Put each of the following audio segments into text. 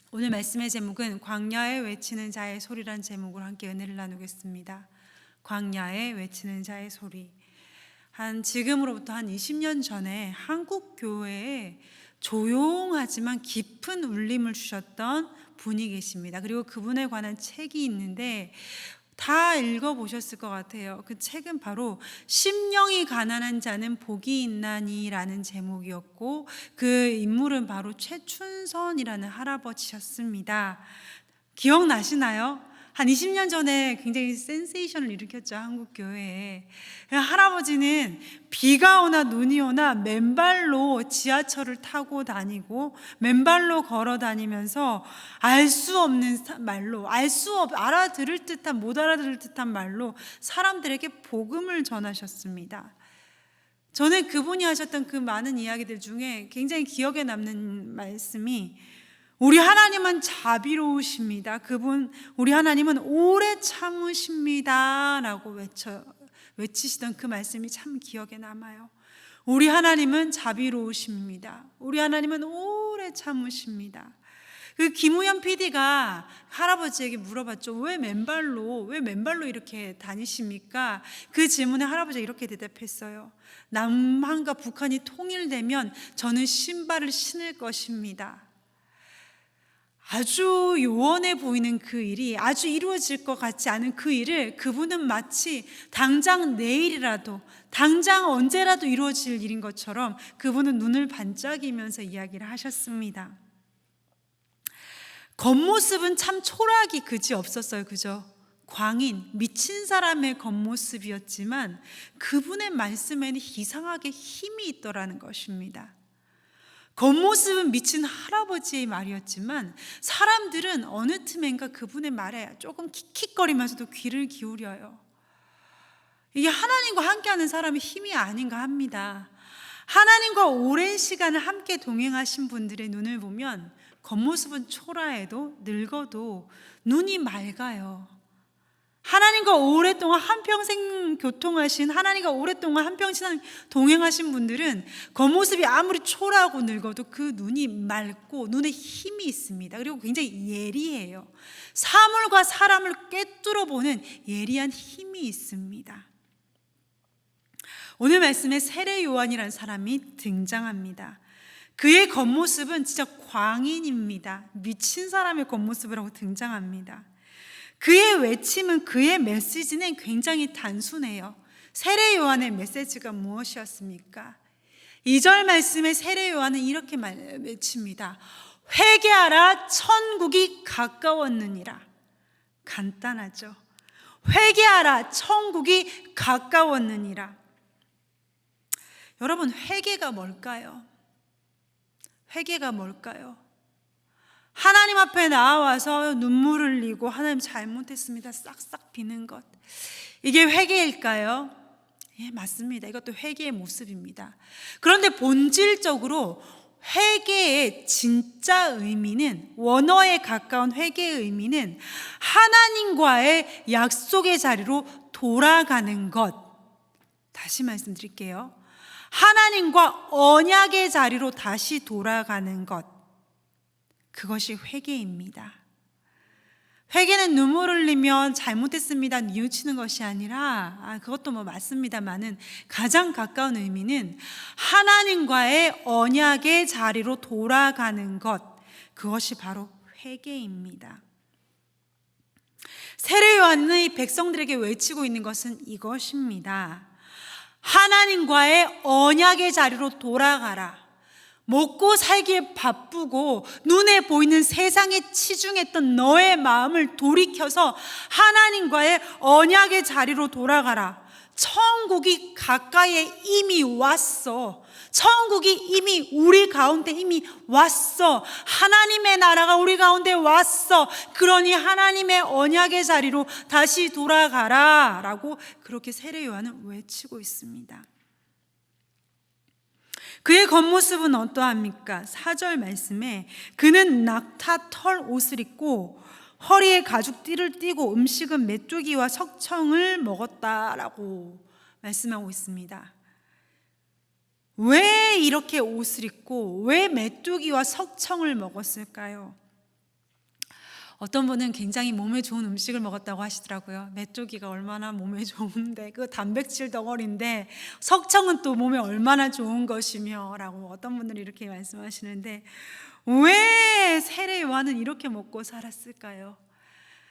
오늘 말씀의 제목은 광야에 외치는 자의 소리란 제목으로 함께 은혜를 나누겠습니다. 광야에 외치는 자의 소리. 지금으로부터 한 20년 전에 한국 교회에 조용하지만 깊은 울림을 주셨던 분이 계십니다. 그리고 그분에 관한 책이 있는데 다 읽어보셨을 것 같아요. 그 책은 바로 심령이 가난한 자는 복이 있나니 라는 제목이었고, 그 인물은 바로 최춘선이라는 할아버지셨습니다. 기억나시나요? 한 20년 전에 굉장히 센세이션을 일으켰죠, 한국 교회에. 할아버지는 비가 오나 눈이 오나 맨발로 지하철을 타고 다니고 맨발로 걸어 다니면서 알 수 없는 말로, 알아들을 듯한 못 알아들을 듯한 말로 사람들에게 복음을 전하셨습니다. 저는 그분이 하셨던 그 많은 이야기들 중에 굉장히 기억에 남는 말씀이, 우리 하나님은 자비로우십니다. 우리 하나님은 오래 참으십니다. 라고 외치시던 그 말씀이 참 기억에 남아요. 우리 하나님은 자비로우십니다. 우리 하나님은 오래 참으십니다. 그 김우현 PD가 할아버지에게 물어봤죠. 왜 맨발로 이렇게 다니십니까? 그 질문에 할아버지가 이렇게 대답했어요. 남한과 북한이 통일되면 저는 신발을 신을 것입니다. 아주 요원해 보이는 그 일이, 아주 이루어질 것 같지 않은 그 일을 그분은 마치 당장 내일이라도, 당장 언제라도 이루어질 일인 것처럼 그분은 눈을 반짝이면서 이야기를 하셨습니다. 겉모습은 참 초라하기 그지 없었어요. 그죠? 광인, 미친 사람의 겉모습이었지만 그분의 말씀에는 이상하게 힘이 있더라는 것입니다. 겉모습은 미친 할아버지의 말이었지만 사람들은 어느 틈엔가 그분의 말에 조금 킥킥거리면서도 귀를 기울여요. 이게 하나님과 함께하는 사람의 힘이 아닌가 합니다. 하나님과 오랜 시간을 함께 동행하신 분들의 눈을 보면 겉모습은 초라해도 늙어도 눈이 맑아요. 하나님과 오랫동안 한평생 교통하신, 하나님과 오랫동안 한평생 동행하신 분들은 겉모습이 아무리 초라하고 늙어도 그 눈이 맑고 눈에 힘이 있습니다. 그리고 굉장히 예리해요. 사물과 사람을 꿰뚫어 보는 예리한 힘이 있습니다. 오늘 말씀에 세례 요한이라는 사람이 등장합니다. 그의 겉모습은 진짜 광인입니다. 미친 사람의 겉모습이라고 등장합니다. 그의 외침은, 그의 메시지는 굉장히 단순해요. 세례 요한의 메시지가 무엇이었습니까? 2절 말씀에 세례 요한은 이렇게 외칩니다. 회개하라, 천국이 가까웠느니라. 간단하죠. 회개하라, 천국이 가까웠느니라. 여러분, 회개가 뭘까요? 회개가 뭘까요? 하나님 앞에 나와서 눈물을 흘리고 하나님 잘못했습니다 싹싹 비는 것, 이게 회개일까요? 예, 맞습니다. 이것도 회개의 모습입니다. 그런데 본질적으로 회개의 진짜 의미는, 원어에 가까운 회개의 의미는 하나님과의 약속의 자리로 돌아가는 것. 다시 말씀드릴게요. 하나님과 언약의 자리로 다시 돌아가는 것, 그것이 회개입니다. 회개는 눈물 흘리면 잘못했습니다 뉘우치는 것이 아니라, 그것도 맞습니다만은 가장 가까운 의미는 하나님과의 언약의 자리로 돌아가는 것, 그것이 바로 회개입니다. 세례 요한이 백성들에게 외치고 있는 것은 이것입니다. 하나님과의 언약의 자리로 돌아가라. 먹고 살기에 바쁘고 눈에 보이는 세상에 치중했던 너의 마음을 돌이켜서 하나님과의 언약의 자리로 돌아가라. 천국이 가까이에 이미 왔어. 천국이 이미 우리 가운데 이미 왔어. 하나님의 나라가 우리 가운데 왔어. 그러니 하나님의 언약의 자리로 다시 돌아가라 라고 그렇게 세례 요한은 외치고 있습니다. 그의 겉모습은 어떠합니까? 4절 말씀에 그는 낙타 털 옷을 입고 허리에 가죽띠를 띠고 음식은 메뚜기와 석청을 먹었다라고 말씀하고 있습니다. 왜 이렇게 옷을 입고 왜 메뚜기와 석청을 먹었을까요? 어떤 분은 굉장히 몸에 좋은 음식을 먹었다고 하시더라고요. 메뚜기가 얼마나 몸에 좋은데, 그 단백질 덩어리인데 석청은 또 몸에 얼마나 좋은 것이며 라고 어떤 분들이 이렇게 말씀하시는데, 왜 세례 요한은 이렇게 먹고 살았을까요?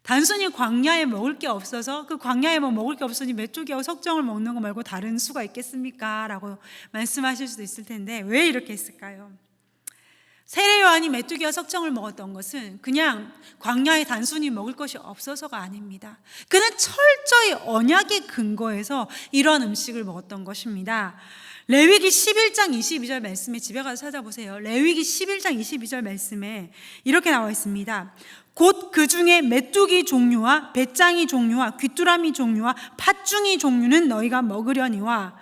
단순히 광야에 먹을 게 없어서, 그 광야에 뭐 먹을 게 없으니 메뚜기하고 석청을 먹는 거 말고 다른 수가 있겠습니까? 라고 말씀하실 수도 있을 텐데, 왜 이렇게 했을까요? 세례 요한이 메뚜기와 석청을 먹었던 것은 그냥 광야에 단순히 먹을 것이 없어서가 아닙니다. 그는 철저히 언약의 근거에서 이런 음식을 먹었던 것입니다. 레위기 11장 22절 말씀에 집에 가서 찾아보세요. 레위기 11장 22절 말씀에 이렇게 나와 있습니다. 곧 그 중에 메뚜기 종류와 배짱이 종류와 귀뚜라미 종류와 팥중이 종류는 너희가 먹으려니와.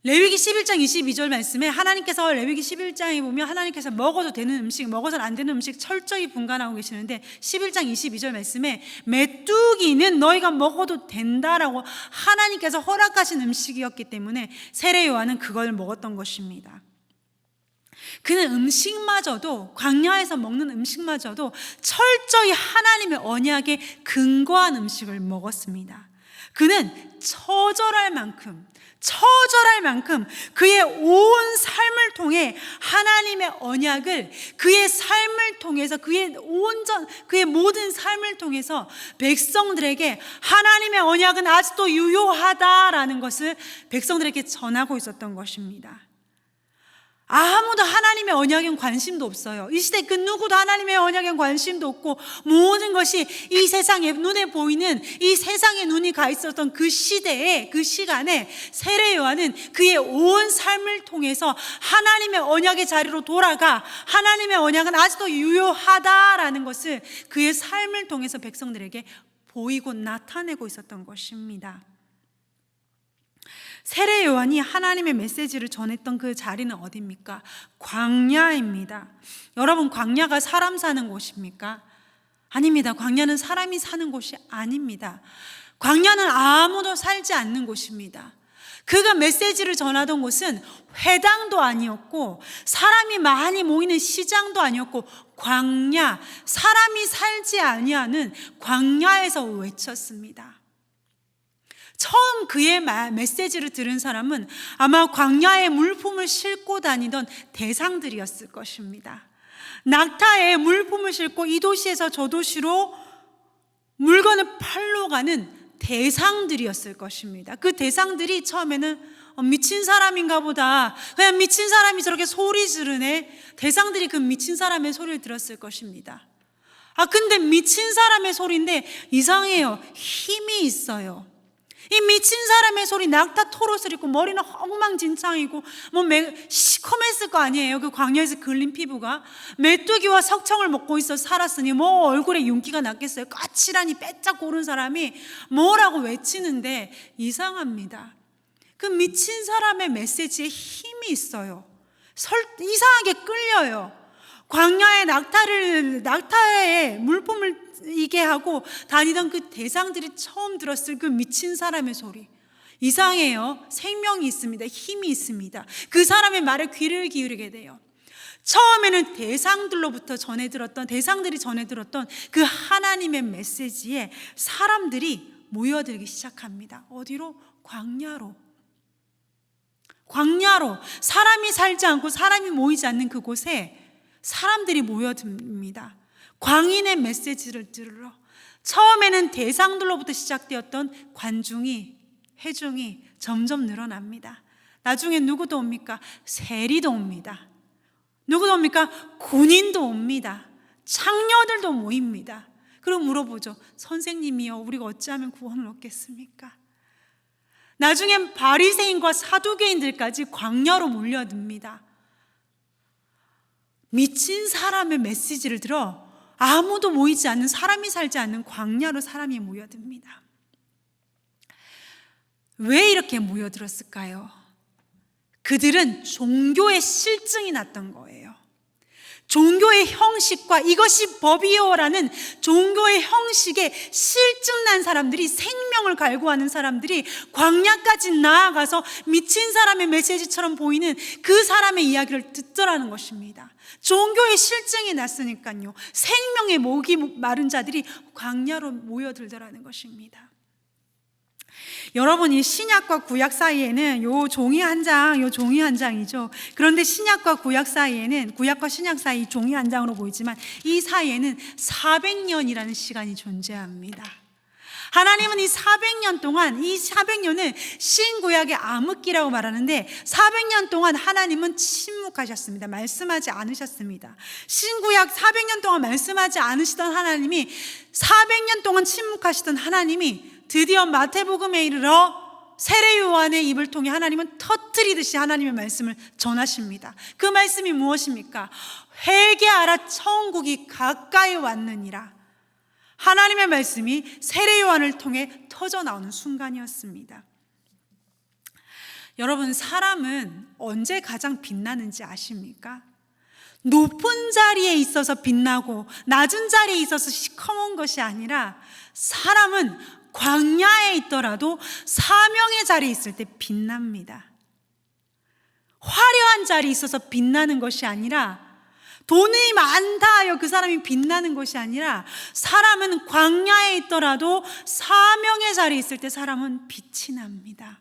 레위기 11장 22절 말씀에 하나님께서 레위기 11장에 보면 하나님께서 먹어도 되는 음식, 먹어서는 안 되는 음식 철저히 분간하고 계시는데, 11장 22절 말씀에 메뚜기는 너희가 먹어도 된다라고 하나님께서 허락하신 음식이었기 때문에 세례 요한은 그걸 먹었던 것입니다. 그는 음식마저도, 광야에서 먹는 음식마저도 철저히 하나님의 언약에 근거한 음식을 먹었습니다. 그는 처절할 만큼 그의 온 삶을 통해 하나님의 언약을, 그의 삶을 통해서, 그의 모든 삶을 통해서 백성들에게 하나님의 언약은 아직도 유효하다라는 것을 백성들에게 전하고 있었던 것입니다. 아무도 하나님의 언약엔 관심도 없어요. 이 시대 그 누구도 하나님의 언약엔 관심도 없고, 모든 것이 이 세상에 눈에 보이는 이 세상에 눈이 가 있었던 그 시대에, 그 시간에 세례 요한은 그의 온 삶을 통해서 하나님의 언약의 자리로 돌아가 하나님의 언약은 아직도 유효하다라는 것을 그의 삶을 통해서 백성들에게 보이고 나타내고 있었던 것입니다. 세례 요한이 하나님의 메시지를 전했던 그 자리는 어디입니까? 광야입니다. 여러분, 광야가 사람 사는 곳입니까? 아닙니다. 광야는 사람이 사는 곳이 아닙니다. 광야는 아무도 살지 않는 곳입니다. 그가 메시지를 전하던 곳은 회당도 아니었고 사람이 많이 모이는 시장도 아니었고 광야, 사람이 살지 아니하는 광야에서 외쳤습니다. 처음 그의 메시지를 들은 사람은 아마 광야에 물품을 싣고 다니던 대상들이었을 것입니다. 낙타에 물품을 싣고 이 도시에서 저 도시로 물건을 팔러 가는 대상들이었을 것입니다. 그 대상들이 처음에는 미친 사람인가 보다, 그냥 미친 사람이 저렇게 소리 지르네, 대상들이 그 미친 사람의 소리를 들었을 것입니다. 근데 미친 사람의 소리인데 이상해요. 힘이 있어요. 이 미친 사람의 소리, 낙타 토롯을 입고 머리는 엉망진창이고 시커맸을 거 아니에요. 그 광야에서 걸린 피부가 메뚜기와 석청을 먹고 있어 살았으니 얼굴에 윤기가 났겠어요. 까칠하니 빼짝 고른 사람이 뭐라고 외치는데 이상합니다. 그 미친 사람의 메시지에 힘이 있어요. 이상하게 끌려요. 광야에 낙타에 물품을 이게 하고 다니던 그 대상들이 처음 들었을 그 미친 사람의 소리, 이상해요. 생명이 있습니다. 힘이 있습니다. 그 사람의 말에 귀를 기울이게 돼요. 처음에는 대상들이 전해 들었던 그 하나님의 메시지에 사람들이 모여들기 시작합니다. 어디로? 광야로. 사람이 살지 않고 사람이 모이지 않는 그곳에 사람들이 모여듭니다. 광인의 메시지를 들으러. 처음에는 대상들로부터 시작되었던 회중이 점점 늘어납니다. 나중에 누구도 옵니까? 세리도 옵니다. 누구도 옵니까? 군인도 옵니다. 창녀들도 모입니다. 그럼 물어보죠. 선생님이요, 우리가 어찌하면 구원을 얻겠습니까? 나중엔 바리새인과 사두개인들까지 광야로 몰려듭니다. 미친 사람의 메시지를 들어 아무도 모이지 않는, 사람이 살지 않는 광야로 사람이 모여듭니다. 왜 이렇게 모여들었을까요? 그들은 종교의 실증이 났던 거예요. 종교의 형식과 이것이 법이요라는 종교의 형식에 실증난 사람들이, 생명을 갈구하는 사람들이 광야까지 나아가서 미친 사람의 메시지처럼 보이는 그 사람의 이야기를 듣더라는 것입니다. 종교의 실증이 났으니까요, 생명의 목이 마른 자들이 광야로 모여들더라는 것입니다. 여러분, 이 신약과 구약 사이에는 요 종이 한 장이죠. 그런데 신약과 구약 사이에는, 구약과 신약 사이 종이 한 장으로 보이지만 이 사이에는 400년이라는 시간이 존재합니다. 하나님은 이 400년 동안, 이 400년은 신구약의 암흑기라고 말하는데 400년 동안 하나님은 침묵하셨습니다. 말씀하지 않으셨습니다. 신구약 400년 동안 말씀하지 않으시던 하나님이, 400년 동안 침묵하시던 하나님이 드디어 마태복음에 이르러 세례 요한의 입을 통해 하나님은 터뜨리듯이 하나님의 말씀을 전하십니다. 그 말씀이 무엇입니까? 회개하라, 천국이 가까이 왔느니라. 하나님의 말씀이 세례 요한을 통해 터져 나오는 순간이었습니다. 여러분, 사람은 언제 가장 빛나는지 아십니까? 높은 자리에 있어서 빛나고 낮은 자리에 있어서 시커먼 것이 아니라, 사람은 광야에 있더라도 사명의 자리에 있을 때 빛납니다. 화려한 자리에 있어서 빛나는 것이 아니라, 돈이 많다 하여 그 사람이 빛나는 것이 아니라, 사람은 광야에 있더라도 사명의 자리에 있을 때 사람은 빛이 납니다.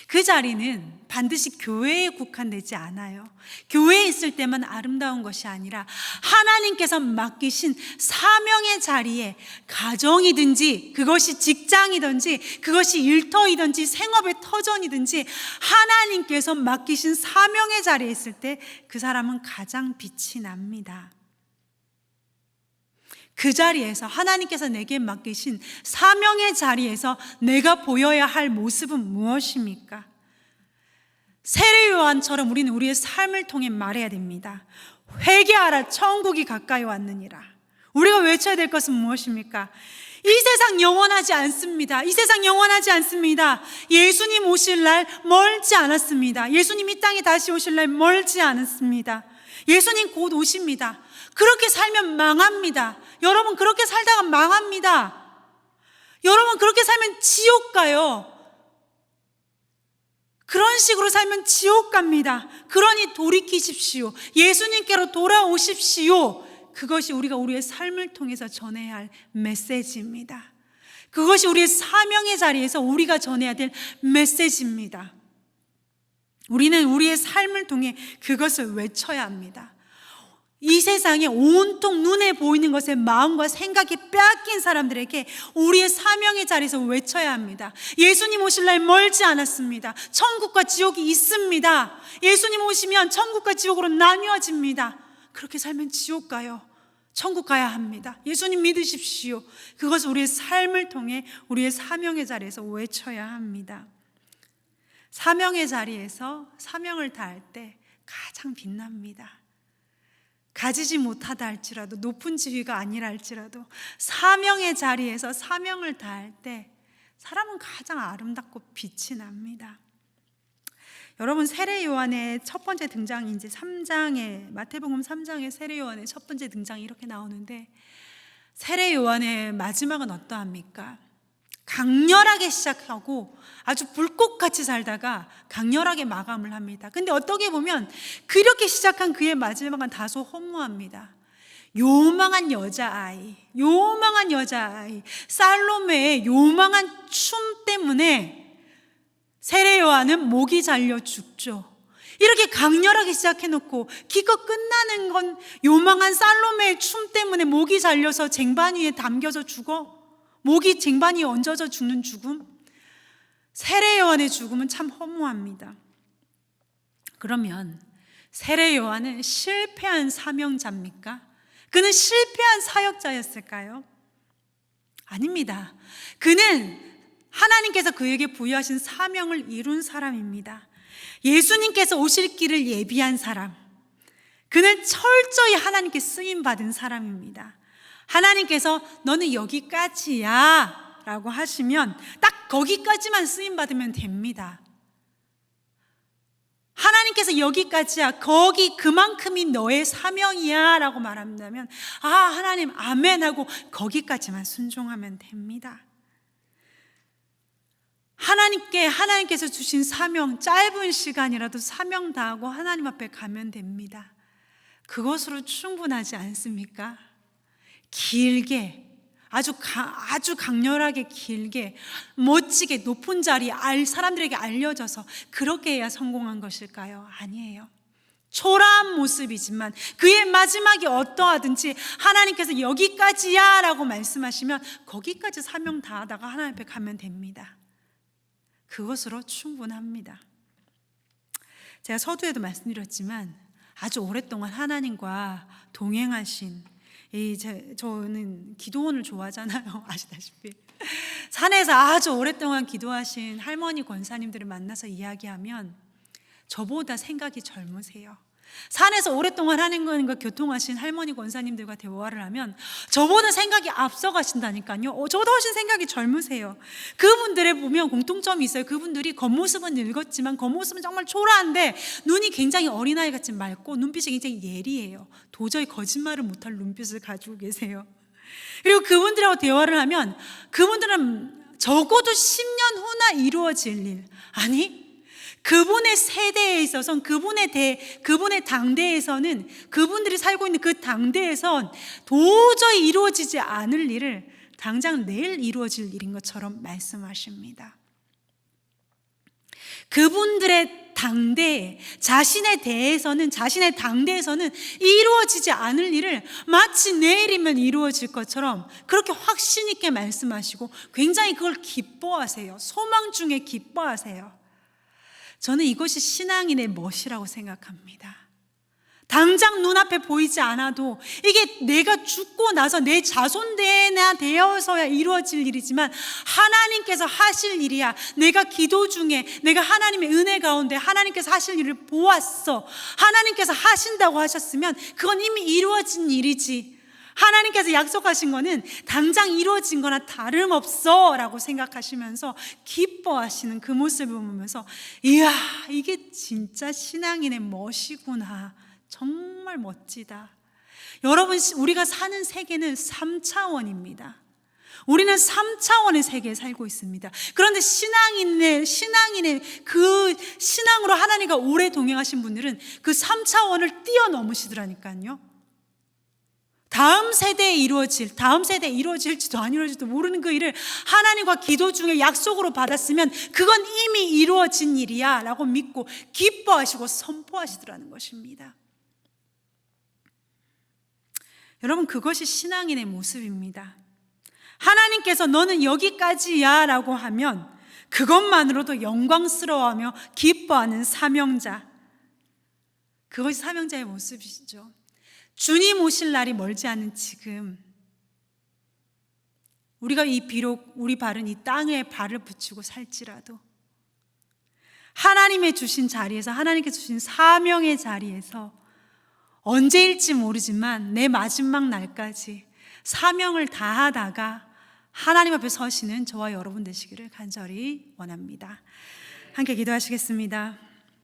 그 자리는 반드시 교회에 국한되지 않아요. 교회에 있을 때만 아름다운 것이 아니라 하나님께서 맡기신 사명의 자리에, 가정이든지 그것이 직장이든지 그것이 일터이든지 생업의 터전이든지 하나님께서 맡기신 사명의 자리에 있을 때 그 사람은 가장 빛이 납니다. 그 자리에서, 하나님께서 내게 맡기신 사명의 자리에서 내가 보여야 할 모습은 무엇입니까? 세례 요한처럼 우리는 우리의 삶을 통해 말해야 됩니다. 회개하라, 천국이 가까이 왔느니라. 우리가 외쳐야 될 것은 무엇입니까? 이 세상 영원하지 않습니다. 이 세상 영원하지 않습니다. 예수님 오실 날 멀지 않았습니다. 예수님 이 땅에 다시 오실 날 멀지 않았습니다. 예수님 곧 오십니다. 그렇게 살면 망합니다. 여러분, 그렇게 살다가 망합니다. 여러분, 그렇게 살면 지옥 가요. 그런 식으로 살면 지옥 갑니다. 그러니 돌이키십시오. 예수님께로 돌아오십시오. 그것이 우리의 삶을 통해서 전해야 할 메시지입니다. 그것이 우리의 사명의 자리에서 우리가 전해야 될 메시지입니다. 우리는 우리의 삶을 통해 그것을 외쳐야 합니다. 이 세상에 온통 눈에 보이는 것에 마음과 생각이 빼앗긴 사람들에게 우리의 사명의 자리에서 외쳐야 합니다. 예수님 오실 날 멀지 않았습니다. 천국과 지옥이 있습니다. 예수님 오시면 천국과 지옥으로 나뉘어집니다. 그렇게 살면 지옥 가요. 천국 가야 합니다. 예수님 믿으십시오. 그것을 우리의 삶을 통해 우리의 사명의 자리에서 외쳐야 합니다. 사명의 자리에서 사명을 다할 때 가장 빛납니다. 가지지 못하다 할지라도, 높은 지위가 아니라 할지라도 사명의 자리에서 사명을 다할 때 사람은 가장 아름답고 빛이 납니다. 여러분, 세례 요한의 첫 번째 등장이 이제 3장에, 마태복음 3장의 세례 요한의 첫 번째 등장이 이렇게 나오는데, 세례 요한의 마지막은 어떠합니까? 강렬하게 시작하고 아주 불꽃같이 살다가 강렬하게 마감을 합니다. 근데 어떻게 보면 그렇게 시작한 그의 마지막은 다소 허무합니다. 요망한 여자아이, 살로메의 요망한 춤 때문에 세례 요한은 목이 잘려 죽죠. 이렇게 강렬하게 시작해놓고 기껏 끝나는 건 요망한 살로메의 춤 때문에 목이 잘려서 쟁반 위에 담겨서 죽어. 목이 쟁반 위에 얹어져 죽는 죽음. 세례 요한의 죽음은 참 허무합니다. 그러면 세례 요한은 실패한 사명자입니까? 그는 실패한 사역자였을까요? 아닙니다. 그는 하나님께서 그에게 부여하신 사명을 이룬 사람입니다. 예수님께서 오실 길을 예비한 사람. 그는 철저히 하나님께 쓰임받은 사람입니다. 하나님께서 너는 여기까지야 라고 하시면 딱 거기까지만 쓰임받으면 됩니다. 하나님께서 여기까지야, 거기 그만큼이 너의 사명이야 라고 말한다면 아 하나님 아멘 하고 거기까지만 순종하면 됩니다. 하나님께서 주신 사명, 짧은 시간이라도 사명 다하고 하나님 앞에 가면 됩니다. 그것으로 충분하지 않습니까? 길게, 아주 강렬하게 길게 멋지게 높은 자리에 사람들에게 알려져서 그렇게 해야 성공한 것일까요? 아니에요. 초라한 모습이지만 그의 마지막이 어떠하든지 하나님께서 여기까지야 라고 말씀하시면 거기까지 사명 다하다가 하나님 앞에 가면 됩니다. 그것으로 충분합니다. 제가 서두에도 말씀드렸지만 아주 오랫동안 하나님과 동행하신 저는 기도원을 좋아하잖아요. 아시다시피 산에서 아주 오랫동안 기도하신 할머니 권사님들을 만나서 이야기하면 저보다 생각이 젊으세요. 산에서 오랫동안 하나님과 교통하신 할머니 권사님들과 대화를 하면 저보다 생각이 앞서가신다니까요. 저보다 훨씬 생각이 젊으세요. 그분들의 보면 공통점이 있어요. 그분들이 겉모습은 늙었지만 겉모습은 정말 초라한데 눈이 굉장히 어린아이같이 맑고 눈빛이 굉장히 예리해요. 도저히 거짓말을 못할 눈빛을 가지고 계세요. 그리고 그분들하고 대화를 하면 그분들은 적어도 10년 후나 이루어질 일, 아니 그분의 세대에 있어서는 그분의 당대에서는 그분들이 살고 있는 그 당대에선 도저히 이루어지지 않을 일을 당장 내일 이루어질 일인 것처럼 말씀하십니다. 그분들의 당대, 자신의 당대에서는 이루어지지 않을 일을 마치 내일이면 이루어질 것처럼 그렇게 확신 있게 말씀하시고 굉장히 그걸 기뻐하세요. 소망 중에 기뻐하세요. 저는 이것이 신앙인의 멋이라고 생각합니다. 당장 눈앞에 보이지 않아도 이게 내가 죽고 나서 내 자손대나 되어서야 이루어질 일이지만 하나님께서 하실 일이야. 내가 기도 중에 내가 하나님의 은혜 가운데 하나님께서 하실 일을 보았어. 하나님께서 하신다고 하셨으면 그건 이미 이루어진 일이지. 하나님께서 약속하신 거는 당장 이루어진 거나 다름없어 라고 생각하시면서 기뻐하시는 그 모습을 보면서 이야, 이게 진짜 신앙인의 멋이구나. 정말 멋지다. 여러분, 우리가 사는 세계는 3차원입니다. 우리는 3차원의 세계에 살고 있습니다. 그런데 신앙인의 그 신앙으로 하나님과 오래 동행하신 분들은 그 3차원을 뛰어넘으시더라니까요. 다음 세대에 이루어질지도 안 이루어질지도 모르는 그 일을 하나님과 기도 중에 약속으로 받았으면 그건 이미 이루어진 일이야 라고 믿고 기뻐하시고 선포하시더라는 것입니다. 여러분, 그것이 신앙인의 모습입니다. 하나님께서 너는 여기까지야 라고 하면 그것만으로도 영광스러워하며 기뻐하는 사명자, 그것이 사명자의 모습이시죠. 주님 오실 날이 멀지 않은 지금 우리가 비록 우리 발은 이 땅에 발을 붙이고 살지라도 하나님의 주신 자리에서, 하나님께서 주신 사명의 자리에서 언제일지 모르지만 내 마지막 날까지 사명을 다하다가 하나님 앞에 서시는 저와 여러분 되시기를 간절히 원합니다. 함께 기도하시겠습니다.